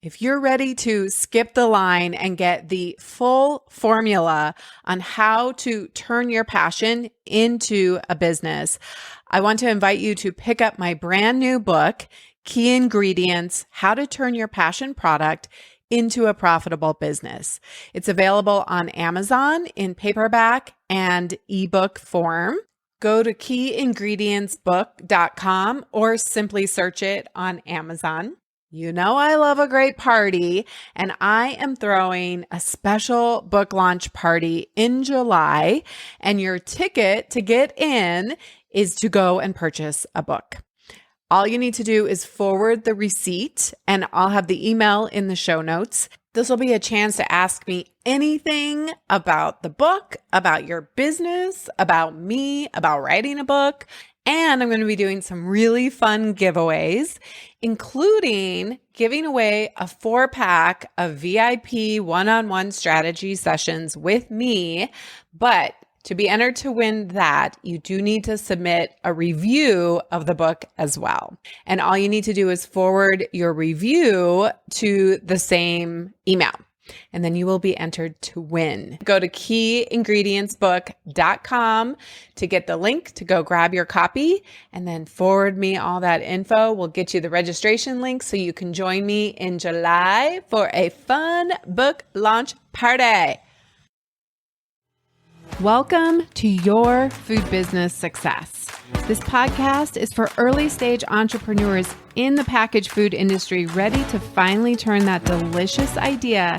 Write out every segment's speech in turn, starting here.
If you're ready to skip the line and get the full formula on how to turn your passion into a business, I want to invite you to pick up my brand new book, Key Ingredients: How to Turn Your Passion Product into a Profitable Business. It's available on Amazon in paperback and ebook form. Go to keyingredientsbook.com or simply search it on Amazon. You know I love a great party, and I am throwing a special book launch party in July, and your ticket to get in is to go and purchase a book. All you need to do is forward the receipt, and I'll have the email in the show notes. This will be a chance to ask me anything about the book, about your business, about me, about writing a book. And I'm going to be doing some really fun giveaways, including giving away a 4-pack of VIP one-on-one strategy sessions with me. But to be entered to win that, you do need to submit a review of the book as well. And all you need to do is forward your review to the same email, and then you will be entered to win. Go to keyingredientsbook.com to get the link to go grab your copy, and then forward me all that info. We'll get you the registration link so you can join me in July for a fun book launch party. Welcome to Your Food Business Success. This podcast is for early stage entrepreneurs in the packaged food industry ready to finally turn that delicious idea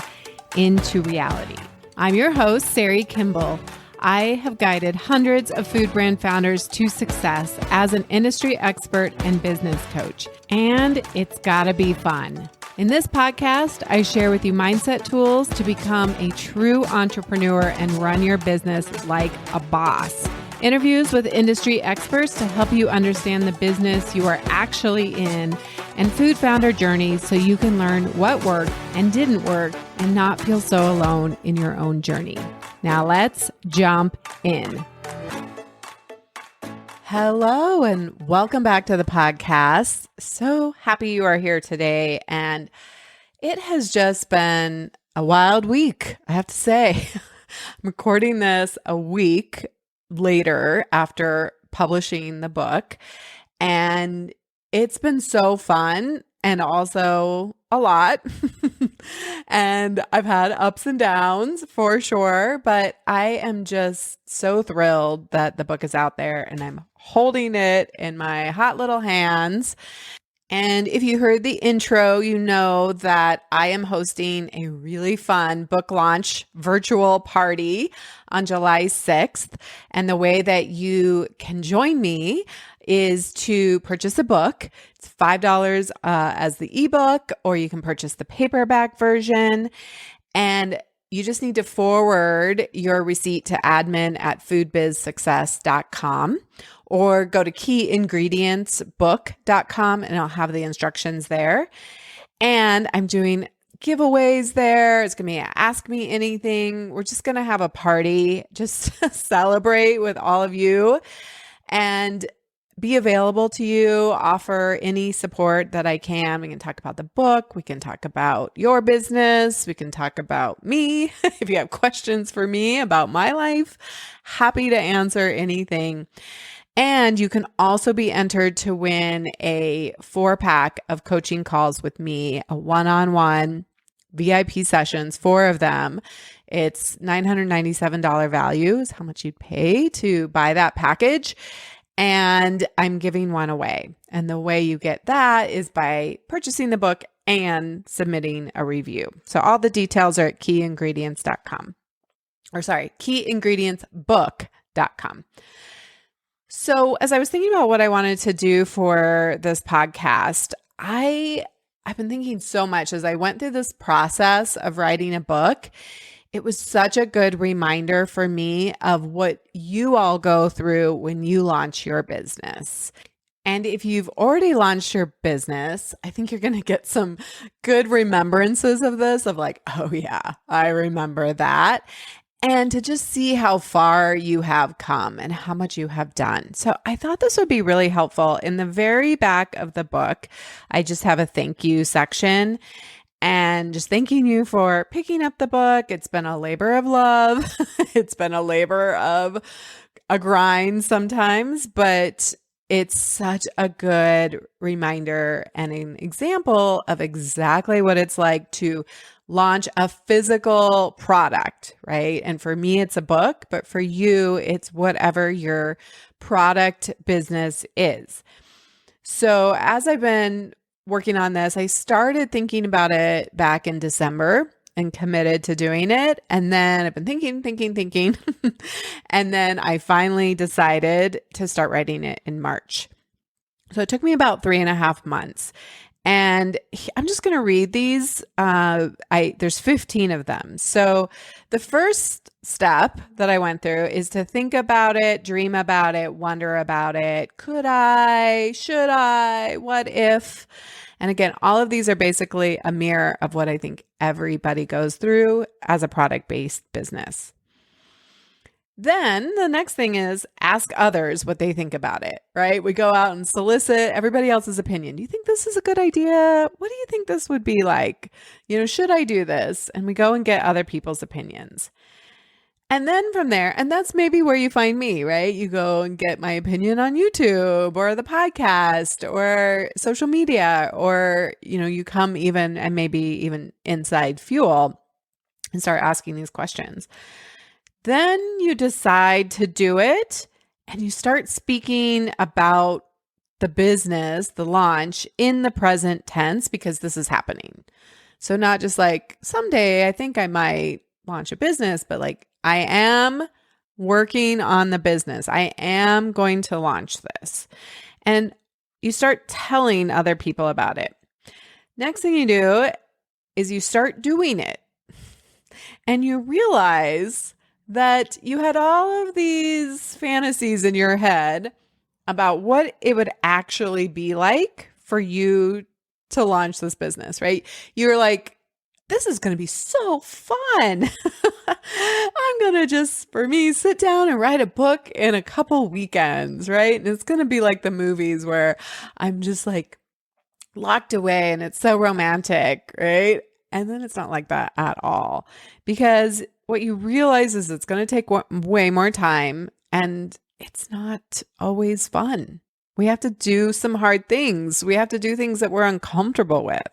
into reality. I'm your host, Sari Kimbell. I have guided hundreds of food brand founders to success as an industry expert and business coach, and it's gotta be fun. In this podcast, I share with you mindset tools to become a true entrepreneur and run your business like a boss. Interviews with industry experts to help you understand the business you are actually in, and food founder journeys so you can learn what worked and didn't work and not feel so alone in your own journey. Now let's jump in. Hello and welcome back to the podcast. So happy you are here today. And it has just been a wild week, I have to say. I'm recording this a week later after publishing the book, and it's been so fun and also a lot. And I've had ups and downs for sure, but I am just so thrilled that the book is out there and I'm holding it in my hot little hands. And if you heard the intro, you know that I am hosting a really fun book launch virtual party on July 6th. And the way that you can join me is to purchase a book. It's $5 as the ebook, or you can purchase the paperback version. And you just need to forward your receipt to admin@foodbizsuccess.com, or go to keyingredientsbook.com and I'll have the instructions there. And I'm doing giveaways there. It's going to be a Ask Me Anything. We're just going to have a party just to celebrate with all of you and be available to you, offer any support that I can. We can talk about the book. We can talk about your business. We can talk about me. If you have questions for me about my life, happy to answer anything. And you can also be entered to win a 4-pack of coaching calls with me, a one-on-one VIP sessions, 4 of them. It's $997 value is how much you'd pay to buy that package. And I'm giving one away. And the way you get that is by purchasing the book and submitting a review. So all the details are at keyingredientsbook.com. So as I was thinking about what I wanted to do for this podcast, I've been thinking so much as I went through this process of writing a book. It was such a good reminder for me of what you all go through when you launch your business. And if you've already launched your business, I think you're going to get some good remembrances of this, of like, oh yeah, I remember that. And to just see how far you have come and how much you have done. So I thought this would be really helpful. In the very back of the book, I just have a thank you section. and just thanking you for picking up the book. It's been a labor of love. It's been a labor of a grind sometimes, but it's such a good reminder and an example of exactly what it's like to launch a physical product, right? And for me, it's a book, but for you, it's whatever your product business is. So as I've been working on this, I started thinking about it back in December and committed to doing it. And then I've been thinking. And then I finally decided to start writing it in March. So it took me about 3.5 months. And I'm just going to read these. There's 15 of them. So the first step that I went through is to think about it, dream about it, wonder about it. Could I? Should I? What if? And again, all of these are basically a mirror of what I think everybody goes through as a product-based business. Then the next thing is ask others what they think about it, right? We go out and solicit everybody else's opinion. Do you think this is a good idea? What do you think this would be like? Should I do this? And we go and get other people's opinions. And then from there, and that's maybe where you find me, right? You go and get my opinion on YouTube or the podcast or social media, or, you come even and maybe even inside Fuel and start asking these questions. Then you decide to do it and you start speaking about the business, the launch in the present tense, because this is happening. So not just like someday I think I might launch a business, but like I am working on the business. I am going to launch this. And you start telling other people about it. Next thing you do is you start doing it. And you realize that you had all of these fantasies in your head about what it would actually be like for you to launch this business, right? You're like, this is going to be so fun. I'm going to just, for me, sit down and write a book in a couple weekends, right? And it's going to be like the movies where I'm just like locked away and it's so romantic, right? And then it's not like that at all, because what you realize is it's going to take way more time and it's not always fun. We have to do some hard things. We have to do things that we're uncomfortable with.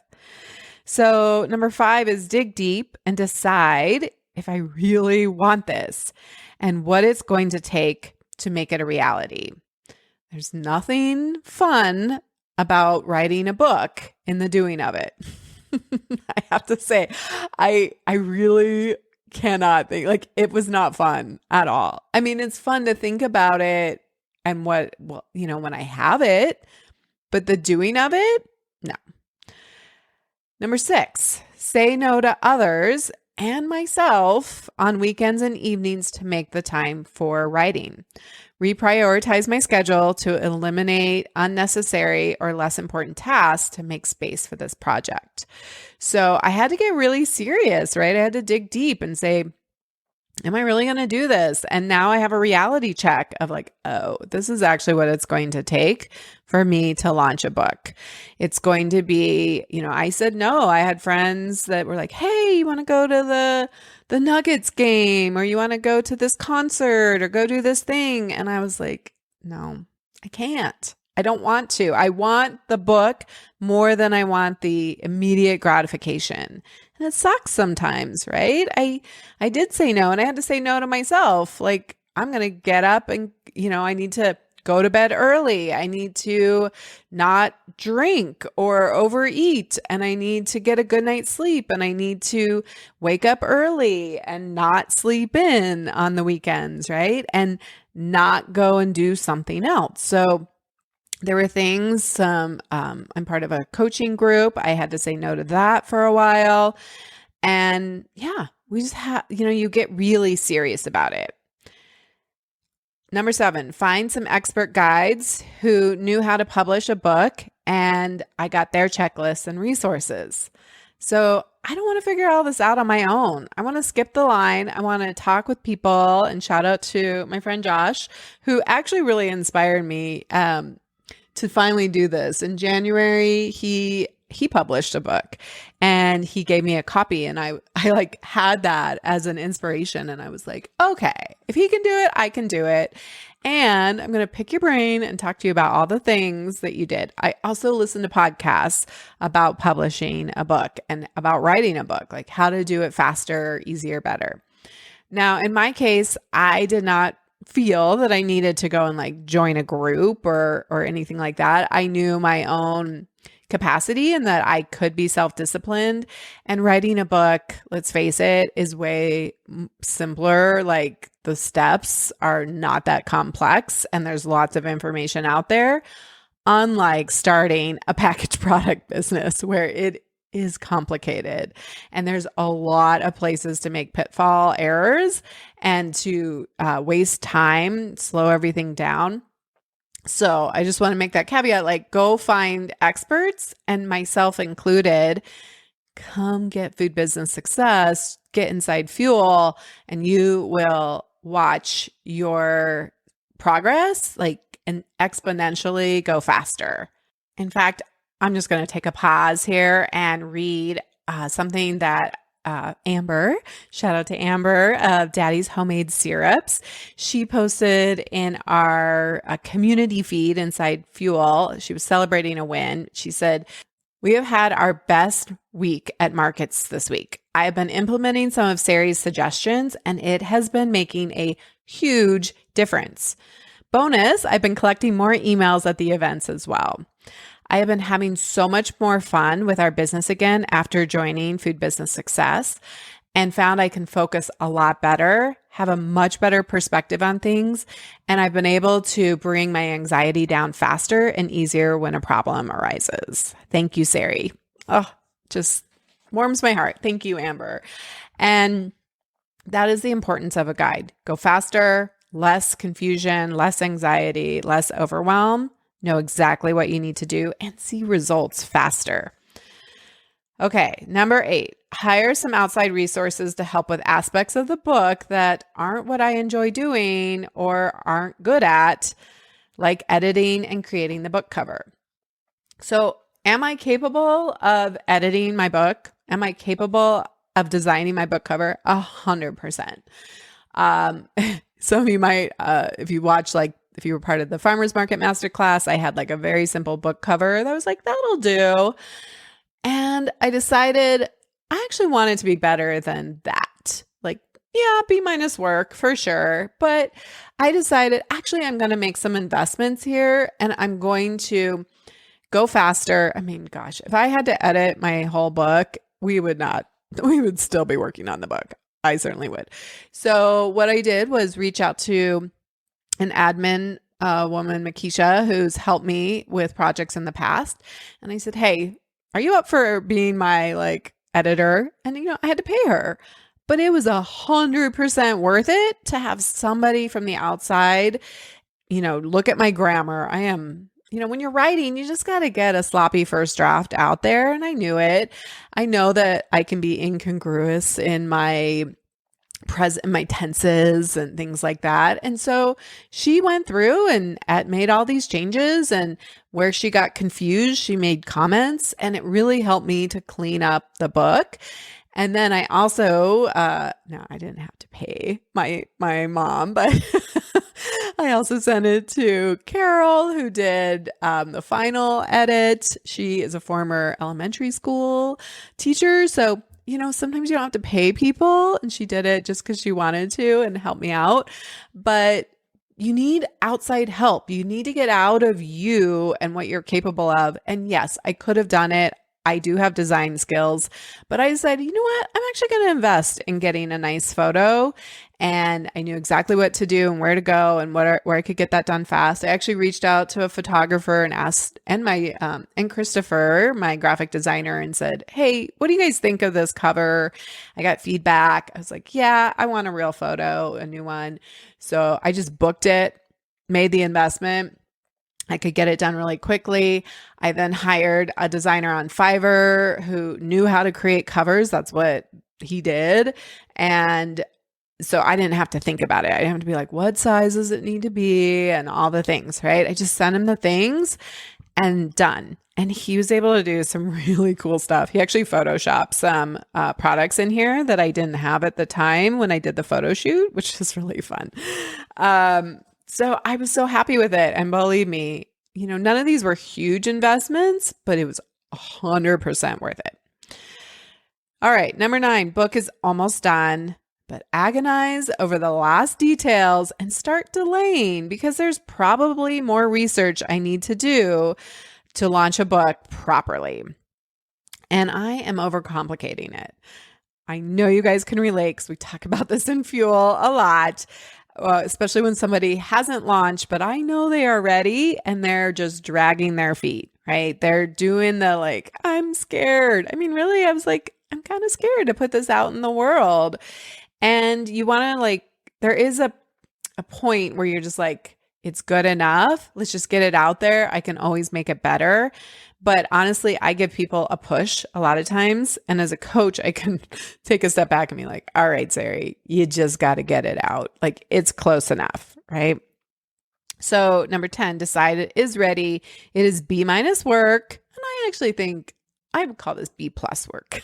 So number 5 is dig deep and decide if I really want this and what it's going to take to make it a reality. There's nothing fun about writing a book in the doing of it. I have to say, I really cannot think, like, it was not fun at all. I mean, it's fun to think about it and when I have it, but the doing of it, no. Number 6, say no to others and myself on weekends and evenings to make the time for writing. Reprioritize my schedule to eliminate unnecessary or less important tasks to make space for this project. So I had to get really serious, right? I had to dig deep and say, am I really going to do this? And now I have a reality check of like, oh, this is actually what it's going to take for me to launch a book. It's going to be, I said no. I had friends that were like, hey, you want to go to the Nuggets game, or you want to go to this concert or go do this thing? And I was like, no, I can't. I don't want to. I want the book more than I want the immediate gratification. And it sucks sometimes, right? I did say no, and I had to say no to myself. Like, I'm going to get up and, I need to go to bed early. I need to not drink or overeat, and I need to get a good night's sleep, and I need to wake up early and not sleep in on the weekends, right? And not go and do something else. So there were things, I'm part of a coaching group. I had to say no to that for a while. And yeah, we just have, you get really serious about it. Number 7, find some expert guides who knew how to publish a book, and I got their checklists and resources. So I don't want to figure all this out on my own. I want to skip the line. I want to talk with people, and shout out to my friend Josh, who actually really inspired me to finally do this. In January, he he published a book and he gave me a copy, and I like had that as an inspiration. And I was like, okay, if he can do it, I can do it. And I'm going to pick your brain and talk to you about all the things that you did. I also listened to podcasts about publishing a book and about writing a book, like how to do it faster, easier, better. Now, in my case, I did not feel that I needed to go and like join a group or anything like that. I knew my own capacity and that I could be self-disciplined, and writing a book, let's face it, is way simpler. Like the steps are not that complex and there's lots of information out there, unlike starting a packaged product business where it is complicated and there's a lot of places to make pitfall errors and to waste time, slow everything down. So I just want to make that caveat, like go find experts, and myself included. Come get Food Business Success, get inside Fuel, and you will watch your progress like and exponentially go faster. In fact, I'm just going to take a pause here and read something that Amber, shout out to Amber of Daddy's Homemade Syrups. She posted in our community feed inside Fuel. She was celebrating a win. She said, "We have had our best week at markets this week. I have been implementing some of Sari's suggestions and it has been making a huge difference. Bonus, I've been collecting more emails at the events as well. I have been having so much more fun with our business again after joining Food Business Success, and found I can focus a lot better, have a much better perspective on things, and I've been able to bring my anxiety down faster and easier when a problem arises. Thank you, Sari." Oh, just warms my heart. Thank you, Amber. And that is the importance of a guide. Go faster, less confusion, less anxiety, less overwhelm. Know exactly what you need to do and see results faster. Okay, number 8, hire some outside resources to help with aspects of the book that aren't what I enjoy doing or aren't good at, like editing and creating the book cover. So, am I capable of editing my book? Am I capable of designing my book cover? 100%. Some of you might, if you were part of the Farmers Market Masterclass, I had like a very simple book cover that I was like, that'll do. And I decided I actually wanted to be better than that. Like, yeah, B- work for sure. But I decided actually I'm going to make some investments here and I'm going to go faster. I mean, gosh, if I had to edit my whole book, we would still be working on the book. I certainly would. So what I did was reach out to an admin woman, Makisha, who's helped me with projects in the past. And I said, "Hey, are you up for being my like editor?" And, I had to pay her, but it was 100% worth it to have somebody from the outside, look at my grammar. When you're writing, you just got to get a sloppy first draft out there. And I knew it. I know that I can be incongruous in my my tenses and things like that. And so she went through and made all these changes, and where she got confused, she made comments, and it really helped me to clean up the book. And then I also, no, I didn't have to pay my mom, but I also sent it to Carol, who did the final edit. She is a former elementary school teacher. So sometimes you don't have to pay people, and she did it just because she wanted to and help me out. But you need outside help. You need to get out of you and what you're capable of. And yes, I could have done it. I do have design skills, but I decided, you know what? I'm actually going to invest in getting a nice photo. And I knew exactly what to do and where to go and where I could get that done fast. I actually reached out to a photographer and asked, and Christopher, my graphic designer, and said, "Hey, what do you guys think of this cover?" I got feedback. I was like, "Yeah, I want a real photo, a new one." So I just booked it, made the investment. I could get it done really quickly. I then hired a designer on Fiverr who knew how to create covers. That's what he did. And so I didn't have to think about it. I didn't have to be like, what size does it need to be? And all the things, right? I just sent him the things and done. And he was able to do some really cool stuff. He actually photoshopped some products in here that I didn't have at the time when I did the photo shoot, which was really fun. So I was so happy with it. And believe me, none of these were huge investments, but it was 100% worth it. All right, number 9, book is almost done, but agonize over the last details and start delaying because there's probably more research I need to do to launch a book properly. And I am overcomplicating it. I know you guys can relate because we talk about this in Fuel a lot, especially when somebody hasn't launched, but I know they are ready and they're just dragging their feet, right? They're doing the like, I'm scared. I mean, really, I was like, I'm kind of scared to put this out in the world. And you want to there is a point where you're just like, it's good enough. Let's just get it out there. I can always make it better. But honestly, I give people a push a lot of times. And as a coach, I can take a step back and be like, all right, Sari, you just got to get it out. Like it's close enough, right? So number 10, decide it is ready. It is B- work. And I actually think I would call this B+ work.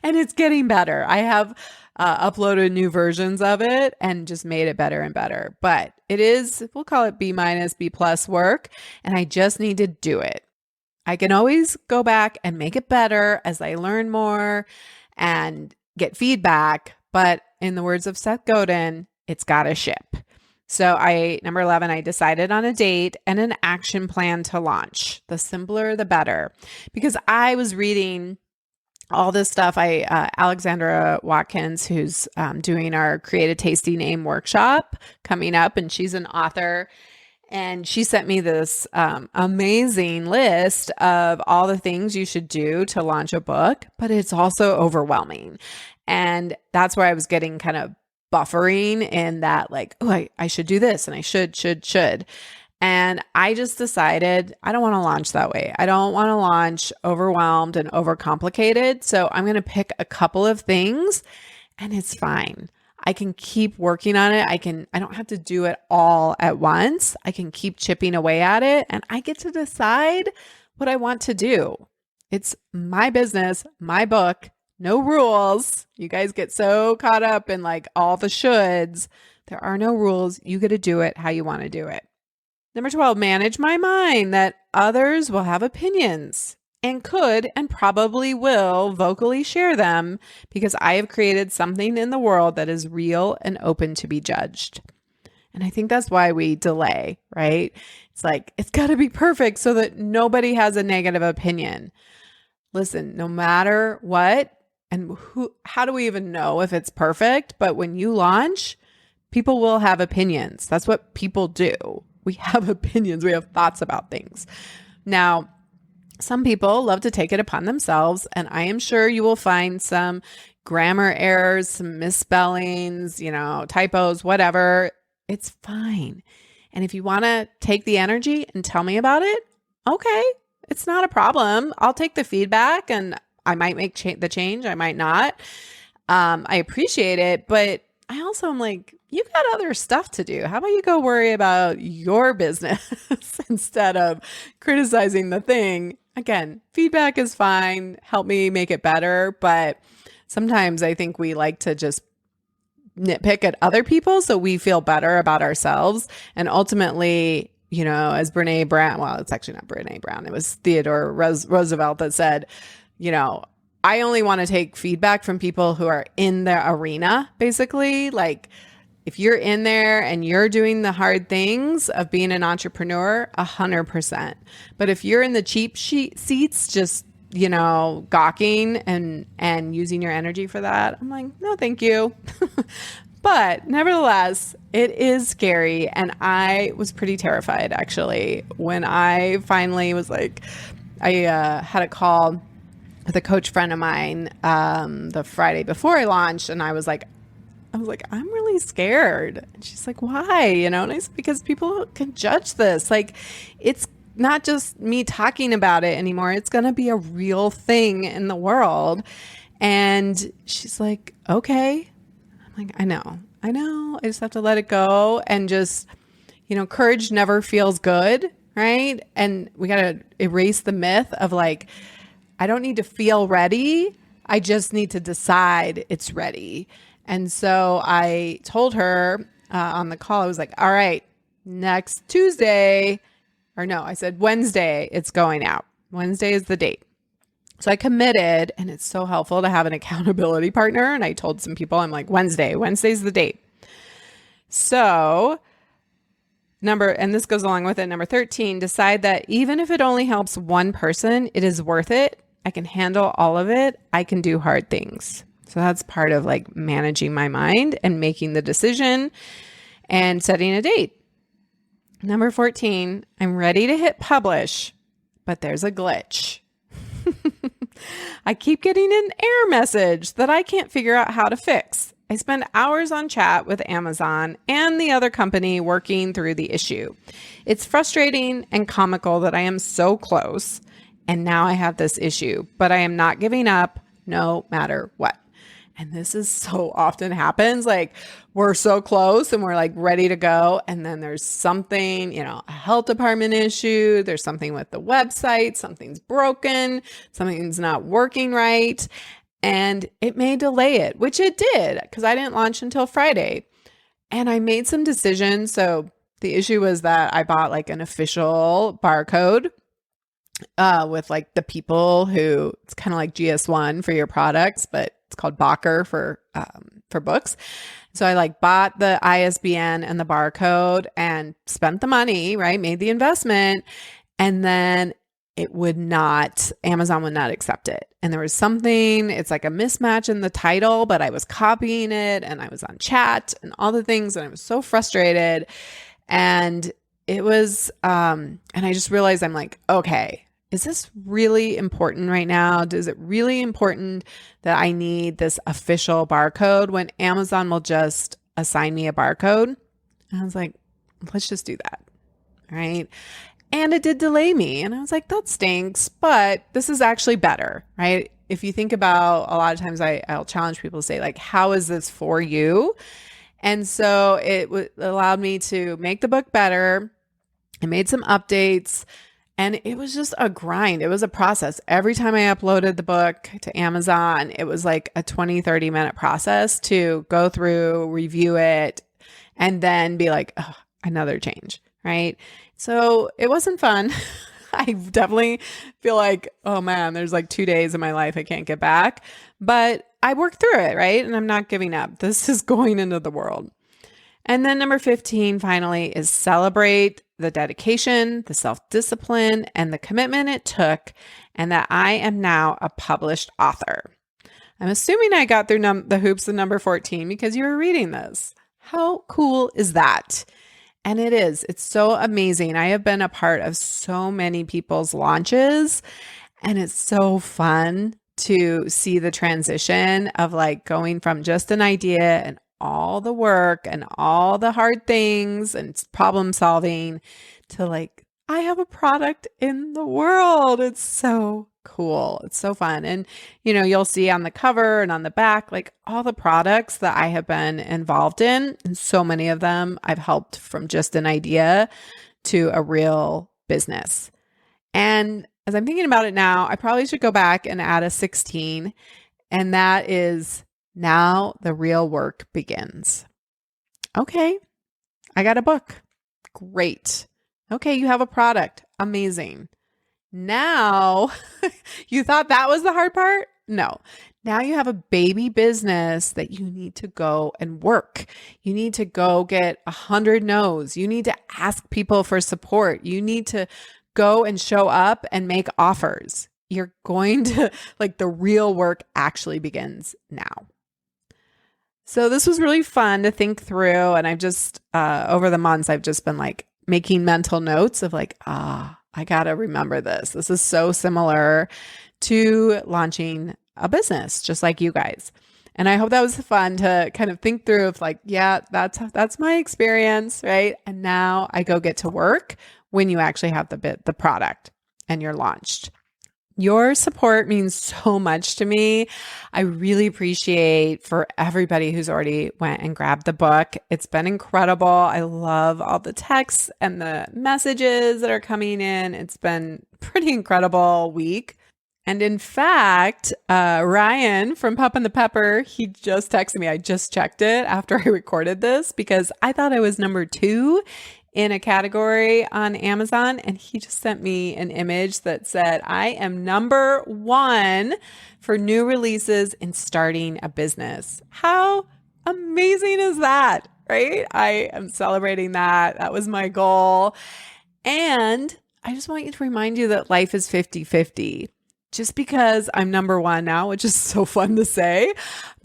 And it's getting better. I have uploaded new versions of it and just made it better and better. But it is, we'll call it B-, B+ work. And I just need to do it. I can always go back and make it better as I learn more and get feedback. But in the words of Seth Godin, it's got to ship. So number 11, I decided on a date and an action plan to launch. The simpler, the better. Because I was reading all this stuff. Alexandra Watkins, who's doing our Create a Tasty Name workshop coming up, and she's an author. And she sent me this amazing list of all the things you should do to launch a book, but it's also overwhelming. And that's where I was getting kind of buffering in that like, oh, I should do this and I should. And I just decided I don't want to launch that way. I don't want to launch overwhelmed and overcomplicated. So I'm going to pick a couple of things and it's fine. I can keep working on it. I don't have to do it all at once. I can keep chipping away at it and I get to decide what I want to do. It's my business, my book, no rules. You guys get so caught up in like all the shoulds. There are no rules. You get to do it how you want to do it. Number 12, manage my mind that others will have opinions and could and probably will vocally share them because I have created something in the world that is real and open to be judged. And I think that's why we delay, right? It's like, it's got to be perfect so that nobody has a negative opinion. Listen, no matter what, and how do we even know if it's perfect? But when you launch, people will have opinions. That's what people do. We have opinions. We have thoughts about things. Now, some people love to take it upon themselves, and I am sure you will find some grammar errors, some misspellings, typos, whatever. It's fine. And if you want to take the energy and tell me about it, okay, it's not a problem. I'll take the feedback and I might make the change. I might not. I appreciate it, but I also am like, you got other stuff to do. How about you go worry about your business instead of criticizing the thing? Again, feedback is fine. Help me make it better. But sometimes I think we like to just nitpick at other people so we feel better about ourselves. And ultimately, as Brene Brown, well, it's actually not Brene Brown. It was Theodore Roosevelt that said, I only want to take feedback from people who are in the arena, basically. Like, if you're in there and you're doing the hard things of being an entrepreneur, 100%. But if you're in the cheap seats, just, gawking and using your energy for that, I'm like, no, thank you. But nevertheless, it is scary. And I was pretty terrified, actually, when I finally was like, I had a call with a coach friend of mine the Friday before I launched. And I was like, I'm really scared. And she's like, why? And I said, because people can judge this. Like, it's not just me talking about it anymore. It's going to be a real thing in the world. And she's like, okay. I'm like, I know. I just have to let it go. And just, courage never feels good, right? And we got to erase the myth of like, I don't need to feel ready. I just need to decide it's ready. And so I told her on the call, I was like, all right, next Tuesday, or no, I said Wednesday, it's going out. Wednesday is the date. So I committed, and it's so helpful to have an accountability partner. And I told some people, I'm like, Wednesday's the date. So and this goes along with it, number 13, decide that even if it only helps one person, it is worth it. I can handle all of it. I can do hard things. So that's part of like managing my mind and making the decision and setting a date. Number 14, I'm ready to hit publish, but there's a glitch. I keep getting an error message that I can't figure out how to fix. I spend hours on chat with Amazon and the other company working through the issue. It's frustrating and comical that I am so close and now I have this issue, but I am not giving up no matter what. And this is so often happens. Like we're so close and we're like ready to go. And then there's something, a health department issue. There's something with the website. Something's broken. Something's not working right. And it may delay it, which it did because I didn't launch until Friday. And I made some decisions. So the issue was that I bought like an official barcode with like the people who, it's kind of like GS1 for your products, but it's called Bacher for books. So I like bought the ISBN and the barcode and spent the money, right? Made the investment. And then Amazon would not accept it. And there was something, it's like a mismatch in the title, but I was copying it and I was on chat and all the things. And I was so frustrated. And it was, and I just realized I'm like, okay, is this really important right now? Is it really important that I need this official barcode when Amazon will just assign me a barcode? And I was like, let's just do that. Right. And it did delay me. And I was like, that stinks, but this is actually better, right? If you think about, a lot of times I'll challenge people to say like, how is this for you? And so it allowed me to make the book better. I made some updates and it was just a grind. It was a process. Every time I uploaded the book to Amazon, it was like a 20, 30-minute process to go through, review it, and then be like, oh, another change, right? So it wasn't fun. I definitely feel like, oh man, there's like 2 days of my life I can't get back, but I worked through it, right? And I'm not giving up. This is going into the world. And then number 15, finally, is celebrate the dedication, the self-discipline, and the commitment it took, and that I am now a published author. I'm assuming I got through the hoops of number 14 because you were reading this. How cool is that? And it is. It's so amazing. I have been a part of so many people's launches, and it's so fun to see the transition of like going from just an idea and all the work and all the hard things and problem solving to like, I have a product in the world. It's so cool. It's so fun. And, you'll see on the cover and on the back, like all the products that I have been involved in. And so many of them I've helped from just an idea to a real business. And as I'm thinking about it now, I probably should go back and add a 16. And that is, now the real work begins. Okay, I got a book. Great. Okay, you have a product. Amazing. Now, you thought that was the hard part? No. Now you have a baby business that you need to go and work. You need to go get 100 no's. You need to ask people for support. You need to go and show up and make offers. You're going to, like, the real work actually begins now. So this was really fun to think through. And I've just, over the months, I've just been like making mental notes of like, I got to remember this. This is so similar to launching a business, just like you guys. And I hope that was fun to kind of think through of like, yeah, that's my experience, right? And now I go get to work when you actually have the product and you're launched. Your support means so much to me. I really appreciate for everybody who's already went and grabbed the book. It's been incredible. I love all the texts and the messages that are coming in. It's been a pretty incredible week. And in fact, Ryan from Pup and the Pepper, he just texted me. I just checked it after I recorded this because I thought I was number 2 in a category on Amazon. And he just sent me an image that said, I am number 1 for new releases in starting a business. How amazing is that, right? I am celebrating that. That was my goal. And I just want you to remind you that life is 50-50. Just because I'm number 1 now, which is so fun to say, I'm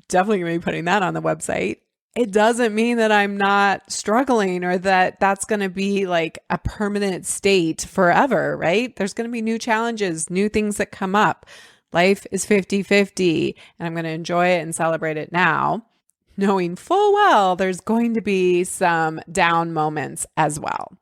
definitely going to be putting that on the website. It doesn't mean that I'm not struggling or that that's going to be like a permanent state forever, right? There's going to be new challenges, new things that come up. Life is 50-50, and I'm going to enjoy it and celebrate it now, knowing full well there's going to be some down moments as well.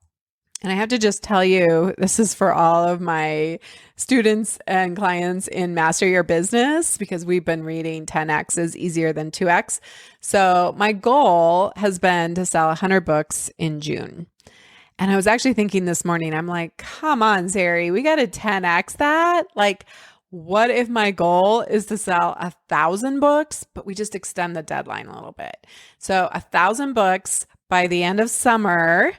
And I have to just tell you, this is for all of my students and clients in Master Your Business, because we've been reading 10X is easier than 2X. So my goal has been to sell 100 books in June. And I was actually thinking this morning, I'm like, come on, Sari, we got to 10X that. Like, what if my goal is to sell 1,000 books, but we just extend the deadline a little bit? So 1,000 books by the end of summer.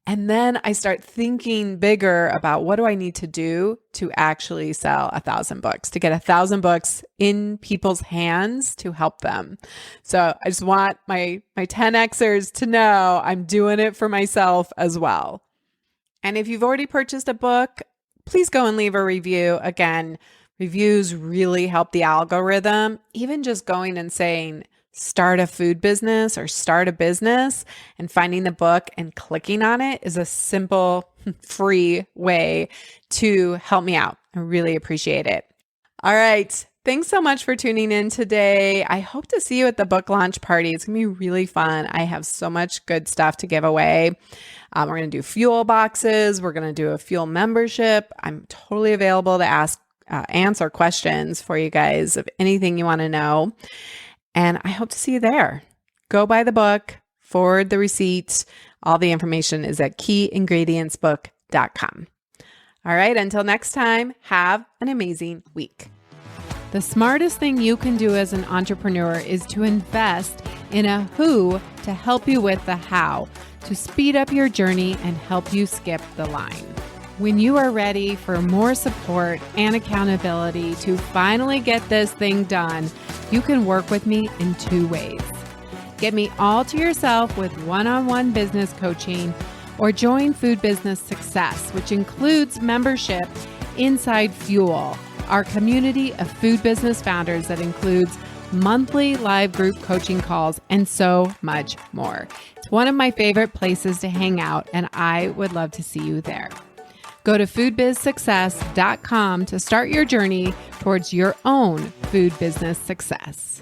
And then I start thinking bigger about what do I need to do to actually sell 1,000 books, to get 1,000 books in people's hands to help them. So I just want my 10Xers to know I'm doing it for myself as well. And if you've already purchased a book, please go and leave a review. Again, reviews really help the algorithm. Even just going and saying, start a food business or start a business and finding the book and clicking on it is a simple, free way to help me out. I really appreciate it. All right. Thanks so much for tuning in today. I hope to see you at the book launch party. It's going to be really fun. I have so much good stuff to give away. We're going to do fuel boxes. We're going to do a fuel membership. I'm totally available to answer questions for you guys of anything you want to know. And I hope to see you there. Go buy the book, forward the receipts. All the information is at keyingredientsbook.com. All right, until next time, have an amazing week. The smartest thing you can do as an entrepreneur is to invest in a who to help you with the how, to speed up your journey and help you skip the line. When you are ready for more support and accountability to finally get this thing done, you can work with me in 2 ways. Get me all to yourself with one-on-one business coaching, or join Food Business Success, which includes membership inside Fuel, our community of food business founders that includes monthly live group coaching calls and so much more. It's one of my favorite places to hang out, and I would love to see you there. Go to foodbizsuccess.com to start your journey towards your own food business success.